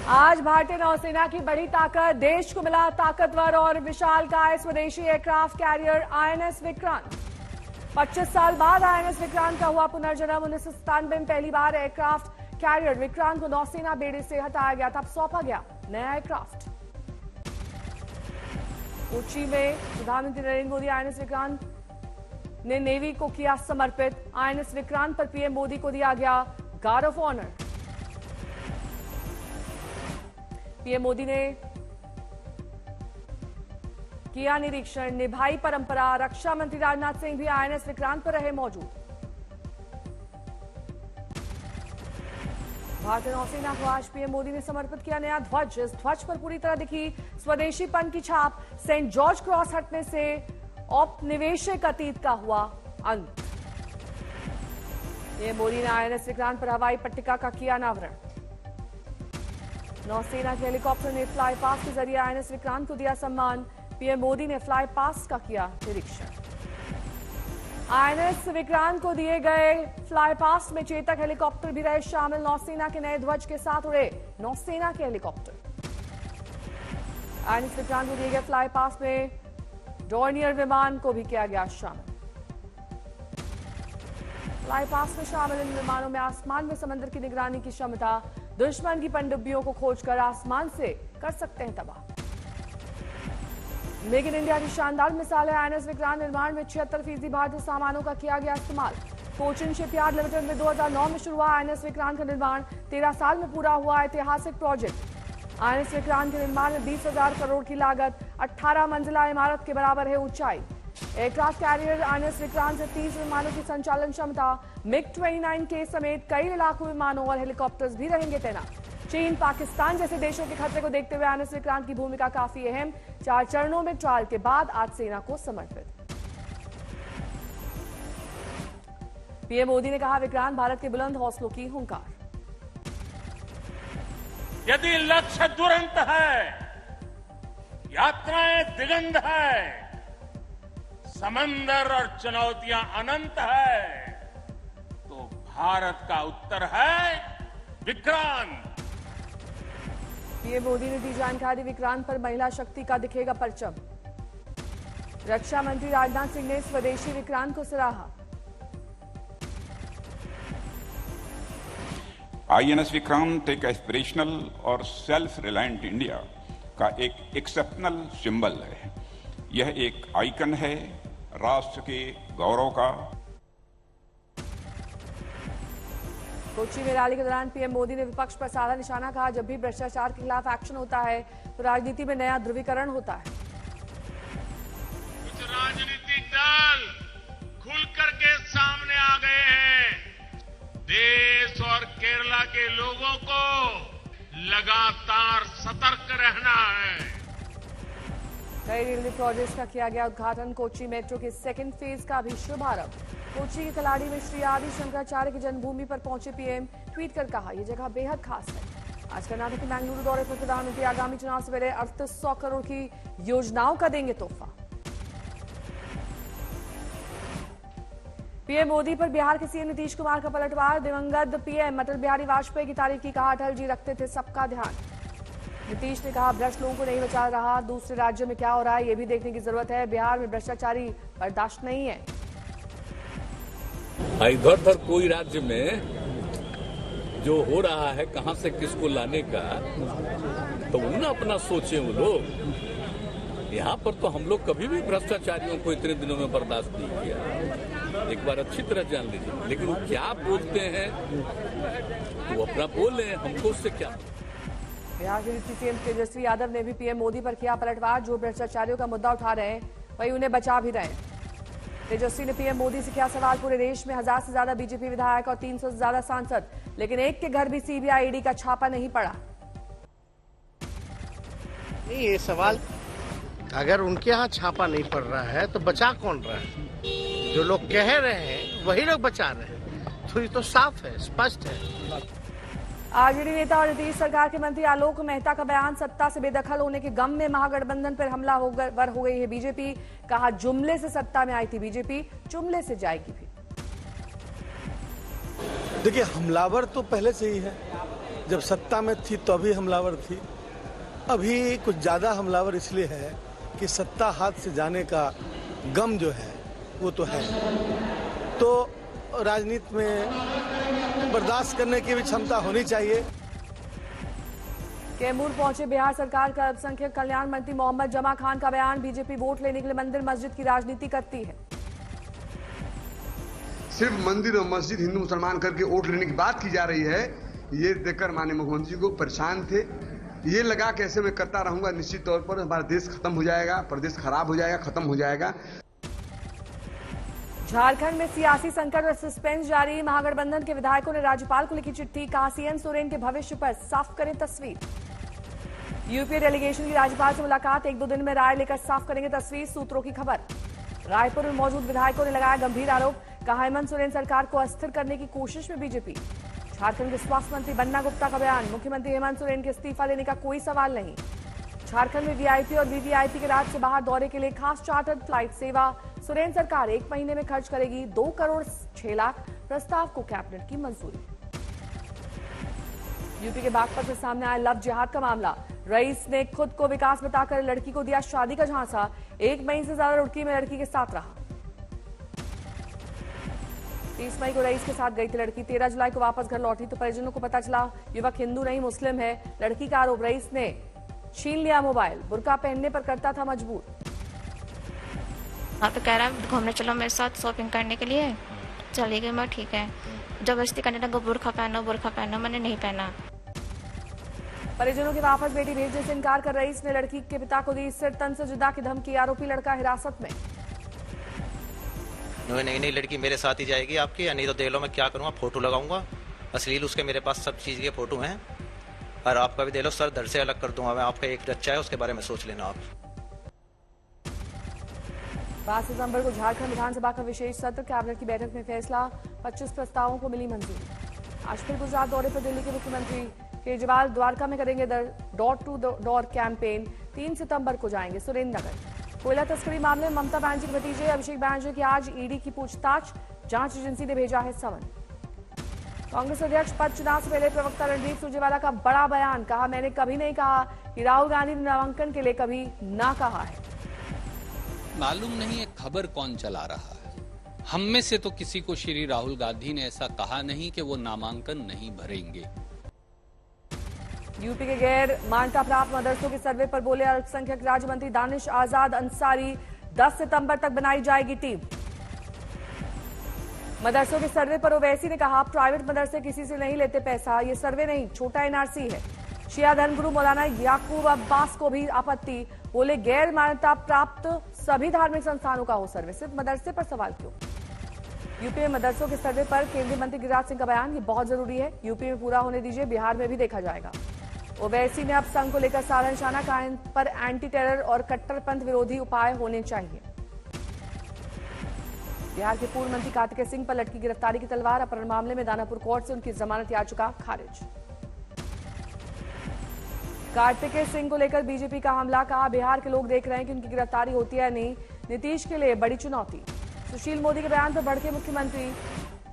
आज भारतीय नौसेना की बड़ी ताकत, देश को मिला ताकतवर और विशालकाय स्वदेशी एयरक्राफ्ट कैरियर आईएनएस विक्रांत। 25 साल बाद आईएनएस विक्रांत का हुआ पुनर्जन्म। 1997 में पहली बार एयरक्राफ्ट कैरियर विक्रांत को नौसेना बेड़े से हटाया गया, तब सौंपा गया नया एयरक्राफ्ट। कोच्चि में प्रधानमंत्री नरेंद्र मोदी आईएनएस विक्रांत ने नेवी को किया समर्पित। आईएनएस विक्रांत पर पीएम मोदी को दिया गया guard of honour. PM Modi ने किया निरीक्षण, निभाई परंपरा। रक्षा मंत्री राजनाथ सिंह भी आईएनएस विक्रांत पर रहे मौजूद। भारतीय नौसेना को आज पीएम मोदी ने समर्पित किया नया ध्वज। इस ध्वज पर पूरी तरह दिखी स्वदेशीपन की छाप। सेंट जॉर्ज क्रॉस हटने से औपनिवेशिक अतीत का हुआ अंत। पीएम मोदी ने आईएनएस विक्रांत पर हवाई पट्टिका का किया अनावरण। नौसेना के हेलीकॉप्टर ने फ्लाई पास के जरिए आईएनएस विक्रांत को दिया सम्मान। पीएम मोदी ने फ्लाई पास का किया निरीक्षण। आईएनएस विक्रांत को दिए गए फ्लाई पास में चेतक हेलीकॉप्टर भी रहे शामिल। नौसेना के नए ध्वज के साथ उड़े नौसेना के हेलीकॉप्टर। आईएनएस विक्रांत को दिए गए फ्लाई पास में डॉर्नियर विमान को भी किया गया शामिल। फ्लाई पास में शामिल इन विमानों में आसमान में समंदर की निगरानी की क्षमता, दुश्मन की पनडुब्बियों को खोजकर आसमान से कर सकते हैं तबाह। मेक इन इंडिया की शानदार मिसाल है आईएनएस विक्रांत निर्माण में 76% भारतीय सामानों का किया गया इस्तेमाल। कोचिन शिपयार्ड लिमिटेड में 2009 में शुरू हुआ आईएनएस विक्रांत का निर्माण 13 साल में पूरा हुआ ऐतिहासिक प्रोजेक्ट। आईएनएस विक्रांत के निर्माण में 20,000 करोड़ की लागत, 18 मंजिला इमारत के बराबर है ऊंचाई। एयरक्राफ्ट कैरियर आईएनएस विक्रांत से 30 विमानों की संचालन क्षमता, मिग-29K समेत कई लड़ाकू विमानों और हेलीकॉप्टर्स भी रहेंगे तैनात। चीन, पाकिस्तान जैसे देशों के खतरे को देखते हुए आईएनएस विक्रांत की भूमिका काफी अहम। 4 चरणों में ट्रायल के बाद आज सेना को समर्पित। पीएम मोदी ने कहा विक्रांत भारत के बुलंद हौसलों की हुंकार। यदि लक्ष्य दुरंत है, यात्राएं दिगंत है, समंदर और चुनौतियां अनंत है, तो भारत का उत्तर है विक्रांत। पीएम मोदी ने दी जानकारी, विक्रांत पर महिला शक्ति का दिखेगा परचम। रक्षा मंत्री राजनाथ सिंह ने स्वदेशी विक्रांत को सराहा। आईएनएस विक्रांत एक एस्पिरेशनल और सेल्फ रिलायंट इंडिया का एक एक्सेप्शनल सिंबल है। यह एक आइकन है राष्ट्र के गौरव का। कोच्चि में रैली के दौरान पीएम मोदी ने विपक्ष पर साधा निशाना, कहा जब भी भ्रष्टाचार के खिलाफ एक्शन होता है तो राजनीति में नया ध्रुवीकरण होता है। कुछ राजनीतिक दल खुल करके सामने आ गए हैं। देश और केरला के लोगों को लगातार सतर्क रहना है। कई रेलवे प्रोजेक्ट्स का किया गया उद्घाटन। कोच्चि मेट्रो के सेकंड फेज का भी शुभारंभ। कोच्चि के कलाड़ी में श्री आदि शंकराचार्य की जन्मभूमि पर पहुंचे पीएम। ट्वीट कर कहा यह जगह बेहद खास है। आज कर्नाटक के बेंगलुरु दौरे पर प्रधानमंत्री आगामी चुनाव से पहले 3800 करोड़ की योजनाओं का देंगे तोहफा। पीएम मोदी पर बिहार के सीएम नीतीश कुमार का पलटवार। दिवंगत पीएम अटल बिहारी वाजपेयी की तारीफ की, कहा अटल जी रखते थे सबका ध्यान। नीतीश ने कहा भ्रष्ट लोगों को नहीं बचा रहा, दूसरे राज्यों में क्या हो रहा है ये भी देखने की जरूरत है। बिहार में भ्रष्टाचारी बर्दाश्त नहीं है। इधर उधर कोई राज्य में जो हो रहा है कहां से किसको लाने का, तो वो ना अपना सोचे वो लोग। यहाँ पर तो हम लोग कभी भी भ्रष्टाचारियों को इतने दिनों में बर्दाश्त नहीं किया। एक बार अच्छी तरह जान लीजिए। लेकिन वो क्या बोलते हैं वो अपना बोले, हमको उससे क्या। बिहार के डिप्टी सीएम तेजस्वी यादव ने भी पीएम मोदी पर किया पलटवार। जो भ्रष्टाचारियों का मुद्दा उठा रहे हैं वही उन्हें बचा भी रहे हैं। तेजस्वी ने पीएम मोदी से किया सवाल, पूरे देश में 1000 से ज्यादा बीजेपी विधायक और 300 से ज्यादा सांसद, लेकिन एक के घर भी सीबीआई ईडी का छापा नहीं पड़ा। नहीं, ये सवाल अगर उनके यहाँ छापा नहीं पड़ रहा है तो बचा कौन रहा है? जो लोग कह रहे हैं वही लोग बचा रहे हैं। तो ये तो साफ है, स्पष्ट है। आरजेडी नेता और नीतीश सरकार के मंत्री आलोक मेहता का बयान, सत्ता से बेदखल होने के गम में महागठबंधन पर हमला वर हो गई है बीजेपी। कहा जुमले से सत्ता में आई थी बीजेपी, जुमले से जाएगी भी। देखिए हमलावर तो पहले से ही है, जब सत्ता में थी तो भी हमलावर थी, अभी कुछ ज्यादा हमलावर इसलिए है कि सत्ता हाथ से जाने का गम जो है वो तो है। तो राजनीति में बर्दाश्त करने की भी क्षमता होनी चाहिए। कैमूर पहुंचे बिहार सरकार का अल्पसंख्यक कल्याण मंत्री मोहम्मद जमा खान का बयान, बीजेपी वोट लेने के लिए मंदिर मस्जिद की राजनीति करती है। सिर्फ मंदिर और मस्जिद हिंदू मुसलमान करके वोट लेने की बात की जा रही है, ये देखकर माननीय मुख्यमंत्री जी को परेशान थे। ये लगा कि ऐसे मैं करता रहूंगा निश्चित तौर पर हमारा देश खत्म हो जाएगा, प्रदेश खराब हो जाएगा, खत्म हो जाएगा। झारखंड में सियासी संकट और सस्पेंस जारी, महागठबंधन के विधायकों ने राज्यपाल को लिखी चिट्ठी, कहा सीएम सोरेन के भविष्य पर साफ करें तस्वीर। यूपी डेलीगेशन की राज्यपाल से मुलाकात, 1-2 दिन में राय लेकर साफ करेंगे तस्वीर, सूत्रों की खबर। रायपुर में मौजूद विधायकों ने लगाया गंभीर आरोप, कहा हेमंत सोरेन सरकार को अस्थिर करने की कोशिश में बीजेपी। झारखंड के स्वास्थ्य मंत्री बन्ना गुप्ता का बयान, मुख्यमंत्री हेमंत सोरेन के इस्तीफा देने का कोई सवाल नहीं। झारखंड में वीआईपी और वीवीआईपी के राज्य से बाहर दौरे के लिए खास चार्टर्ड फ्लाइट सेवा, सोरेन सरकार 1 महीने में खर्च करेगी 2 करोड़ 6 लाख, प्रस्ताव को कैबिनेट की मंजूरी। यूपी के बागपत से सामने आया लव जिहाद का मामला, रईस ने खुद को विकास बताकर लड़की को दिया शादी का झांसा, 1 महीने से ज्यादा रुड़की में लड़की के साथ रहा। 30 मई को रईस के साथ गई थी लड़की, 13 जुलाई को वापस घर लौटी तो परिजनों को पता चला युवक हिंदू नहीं मुस्लिम है। लड़की का आरोप, रईस ने छीन लिया मोबाइल, बुर्का पहनने पर करता था मजबूर। हाँ तो कह रहा है घूमने चलो मेरे साथ शॉपिंग करने के लिए, चली गई मैं, ठीक है। जबरदस्ती करने लगा, बुर्का पहनो, मैंने नहीं पहना। परिजनों के वापस बेटी भेजने से इनकार कर रईस ने लड़की के पिता को दी सिर तन से जुदा की धमकी, आरोपी लड़का हिरासत में। नहीं लड़की मेरे साथ ही जाएगी आपकी, या नहीं तो देख लो मैं क्या करूँगा, फोटो लगाऊंगा अश्लील, उसके मेरे पास सब चीज़ के फोटो हैं, और आपका भी दे लो सर, दर से अलग कर दूंगा मैं। आपका एक बच्चा है उसके बारे में सोच लेना आप। 5 सितंबर को झारखंड विधानसभा का विशेष सत्र, कैबिनेट की बैठक में फैसला, 25 प्रस्तावों को मिली मंजूरी। आज फिर गुजरात दौरे पर दिल्ली के मुख्यमंत्री केजरीवाल, द्वारका में करेंगे डोर टू डोर कैंपेन, 3 सितंबर को जाएंगे सुरेंद्रनगर। कोयला तस्करी मामले में ममता बनर्जी के भतीजे अभिषेक बनर्जी की आज ईडी की पूछताछ, जांच एजेंसी ने भेजा है समन। कांग्रेस अध्यक्ष पद चुनाव से पहले प्रवक्ता रणदीप सुरजेवाला का बड़ा बयान, कहा मैंने कभी नहीं कहा कि राहुल गांधी ने नामांकन के लिए कभी ना कहा है। मालूम नहीं है खबर कौन चला रहा है, हम में से तो किसी को श्री राहुल गांधी ने ऐसा कहा नहीं कि वो नामांकन नहीं भरेंगे। यूपी के गैर मान्यता प्राप्त मदरसों के सर्वे पर बोले अल्पसंख्यक राज्य मंत्री दानिश आजाद अंसारी, 10 सितंबर तक बनाई जाएगी टीम। मदरसों के सर्वे पर ओवैसी ने कहा प्राइवेट मदरसे किसी से नहीं लेते पैसा, ये सर्वे नहीं छोटा एनआरसी है। शिया धर्मगुरु मौलाना याकूब अब्बास को भी आपत्ति, बोले गैर मान्यता प्राप्त सभी धार्मिक संस्थानों का हो सर्वे, सिर्फ मदरसे पर सवाल क्यों। यूपी में मदरसों के सर्वे पर केंद्रीय मंत्री गिरिराज सिंह का बयान, ये बहुत जरूरी है, यूपी में पूरा होने दीजिए, बिहार में भी देखा जाएगा। ओवैसी ने अब संघ को लेकर साधा निशाना, कहा इन पर एंटी टेरर और कट्टरपंथ विरोधी उपाय होने चाहिए। बिहार के पूर्व मंत्री कार्तिकेय सिंह पर लटकी गिरफ्तारी की तलवार, अपहरण मामले में दानापुर कोर्ट से उनकी जमानत याचिका खारिज। कार्तिकेय सिंह को लेकर बीजेपी का हमला, कहा बिहार के लोग देख रहे हैं कि उनकी गिरफ्तारी होती है नहीं, नीतीश के लिए बड़ी चुनौती। सुशील मोदी के बयान पर भड़के मुख्यमंत्री,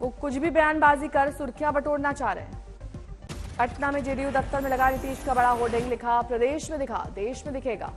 वो कुछ भी बयानबाजी कर सुर्खियां बटोरना चाह रहे हैं। पटना में जेडीयू दफ्तर में लगा नीतीश का बड़ा होर्डिंग, लिखा प्रदेश में दिखा देश में दिखेगा।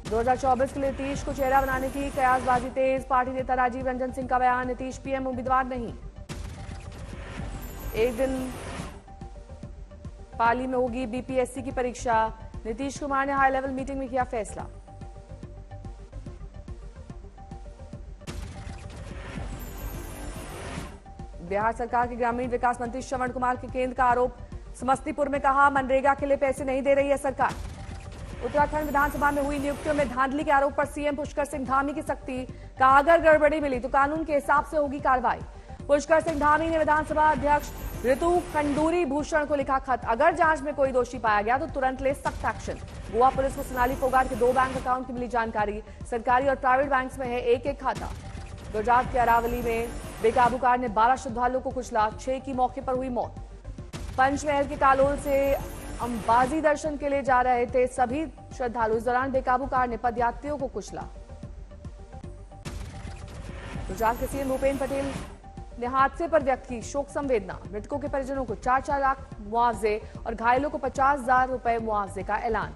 2024 के लिए नीतीश को चेहरा बनाने की कयासबाजी तेज, पार्टी नेता राजीव रंजन सिंह का बयान, नीतीश पीएम उम्मीदवार नहीं। एक दिन पाली में होगी बीपीएससी की परीक्षा, नीतीश कुमार ने हाई लेवल मीटिंग में किया फैसला। बिहार सरकार के ग्रामीण विकास मंत्री श्रवण कुमार के केंद्र का आरोप, समस्तीपुर में कहा मनरेगा के लिए पैसे नहीं दे रही है सरकार। उत्तराखंड विधानसभा में हुई नियुक्तियों में धांधली के आरोप पर सीएम पुष्कर सिंह धामी की सख्ती, कहा अगर गड़बड़ी मिली तो कानून के हिसाब से होगी कार्रवाई। पुष्कर सिंह धामी ने विधानसभा अध्यक्ष ऋतु खंडूरी भूषण को लिखा खत, अगर जांच में कोई दोषी पाया गया तो तुरंत ले सख्त एक्शन। गोवा पुलिस को सोनाली फोगाट के 2 बैंक अकाउंट की मिली जानकारी, सरकारी और प्राइवेट बैंक में है एक खाता। गुजरात के अरावली में बेकाबू कार ने 12 श्रद्धालुओं को कुचला, 6 की मौके पर हुई मौत। पंचमहल के कालोल से अंबाजी दर्शन के लिए जा रहे थे सभी श्रद्धालु, इस दौरान बेकाबू कार ने पदयात्रियों को कुचला। गुजरात के सीएम भूपेन्द्र पटेल ने हादसे पर व्यक्त की शोक संवेदना। मृतकों के परिजनों को 4-4 लाख मुआवजे और घायलों को 50,000 रुपए मुआवजे का ऐलान।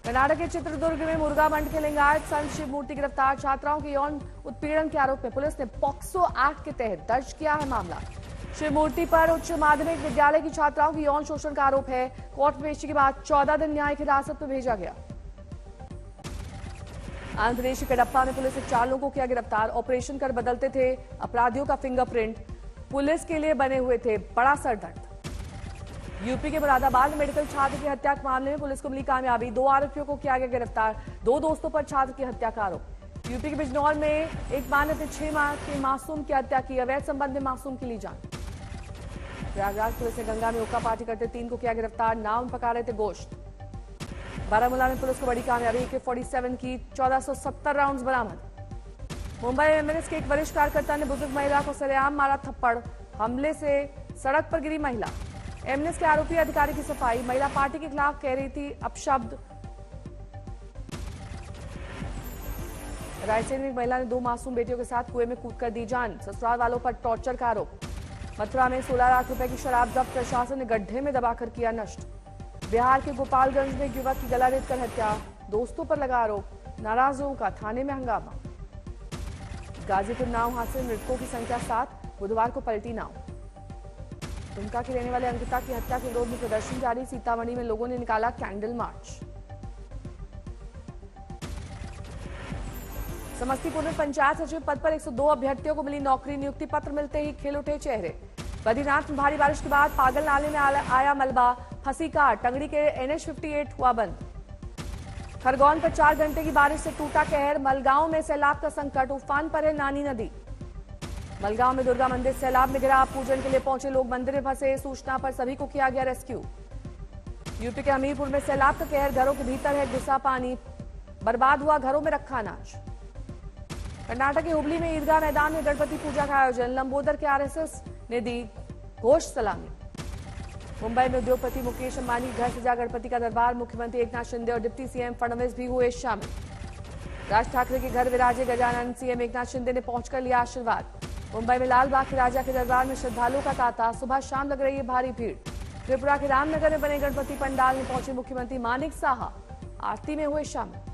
कर्नाटक के चित्रदुर्ग में मुर्गा मंड के लिंगायत संत शिव मूर्ति गिरफ्तार। छात्राओं के यौन उत्पीड़न के आरोप में पुलिस ने पॉक्सो एक्ट के तहत दर्ज किया है मामला। शिव मूर्ति पर उच्च माध्यमिक विद्यालय की छात्राओं की यौन शोषण का आरोप है। कोर्ट पेशी के बाद 14 दिन न्यायिक हिरासत में भेजा गया। आंध्र प्रदेश के कडप्पा में पुलिस ने 4 लोगों को किया गिरफ्तार। ऑपरेशन कर बदलते थे अपराधियों का फिंगरप्रिंट, पुलिस के लिए बने हुए थे बड़ा सरदर्द। यूपी के मुरादाबाद में मेडिकल छात्र की हत्या के मामले में पुलिस को मिली कामयाबी। 2 आरोपियों को किया गया गिरफ्तार। 2 दोस्तों पर छात्र की हत्या का आरोप। यूपी के बिजनौर में एक मां ने अपने 6 माह के मासूम की हत्या की। अवैध संबंध में मासूम की ली जान। प्रयागराज पुलिस ने गंगा में हुक्का पार्टी करते 3 को किया गिरफ्तार। नाव में पका रहे थे गोश्त। बारामूला में पुलिस को बड़ी कामयाबी, AK-47 की 1470 राउंड्स बरामद। मुंबई एमएनएस के एक वरिष्ठ कार्यकर्ता ने बुजुर्ग महिला को सरेआम मारा थप्पड़। हमले से सड़क पर गिरी महिला। एमएनएस के आरोपी अधिकारी की सफाई। महिला पार्टी के खिलाफ कह रही थी अपशब्द। रायसेन में एक महिला ने 2 मासूम बेटियों के साथ कुएं में कूदकर दी जान। ससुराल वालों पर टॉर्चर का आरोप। मथुरा में 16 लाख रुपए की शराब जब्त, प्रशासन ने गड्ढे में दबाकर किया नष्ट। बिहार के गोपालगंज में एक युवक की गला रेत कर हत्या, दोस्तों पर लगा आरोप। नाराजों का थाने में हंगामा। गाजीपुर नाव हादसे में मृतकों की संख्या 7, बुधवार को पलटी नाव। दुमका की रहने वाले अंकिता की हत्या के विरोध में प्रदर्शन जारी। सीतामढ़ी में लोगों ने निकाला कैंडल मार्च। समस्तीपुर में पंचायत सचिव पद पर 102 अभ्यर्थियों को मिली नौकरी। नियुक्ति पत्र मिलते ही खिल उठे चेहरे। बद्रीनाथ में भारी बारिश के बाद पागल नाले में आया मलबा, फंसी कार। टंगड़ी के NH-58 हुआ बंद। खरगोन पर 4 घंटे की बारिश से टूटा कहर। मलगांव में सैलाब का संकट, उफान पर है नानी नदी। मलगांव में दुर्गा मंदिर सैलाब में गिरा। पूजन के लिए पहुंचे लोग मंदिर में फंसे। सूचना पर सभी को किया गया रेस्क्यू। यूपी के हमीरपुर में सैलाब का कहर, घरों के भीतर है घुसा पानी। बर्बाद हुआ घरों में रखा अनाज। कर्नाटक के हुबली में ईदगाह मैदान में गणपति पूजा का आयोजन। लंबोदर के RSS ने दी घोष सलामी। मुंबई में उद्योगपति मुकेश अंबानी घर सजा गणपति का दरबार। मुख्यमंत्री एकनाथ शिंदे और डिप्टी CM फडणवीस भी हुए शामिल। राज ठाकरे के घर विराजे गजानन। CM एकनाथ शिंदे ने पहुंचकर लिया आशीर्वाद। मुंबई में लाल बाग के राजा के दरबार में श्रद्धालुओं का तांता। सुबह शाम लग रही है भारी भीड़। त्रिपुरा के रामनगर में बने गणपति पंडाल में पहुंचे मुख्यमंत्री मानिक साहा, आरती में हुए शामिल।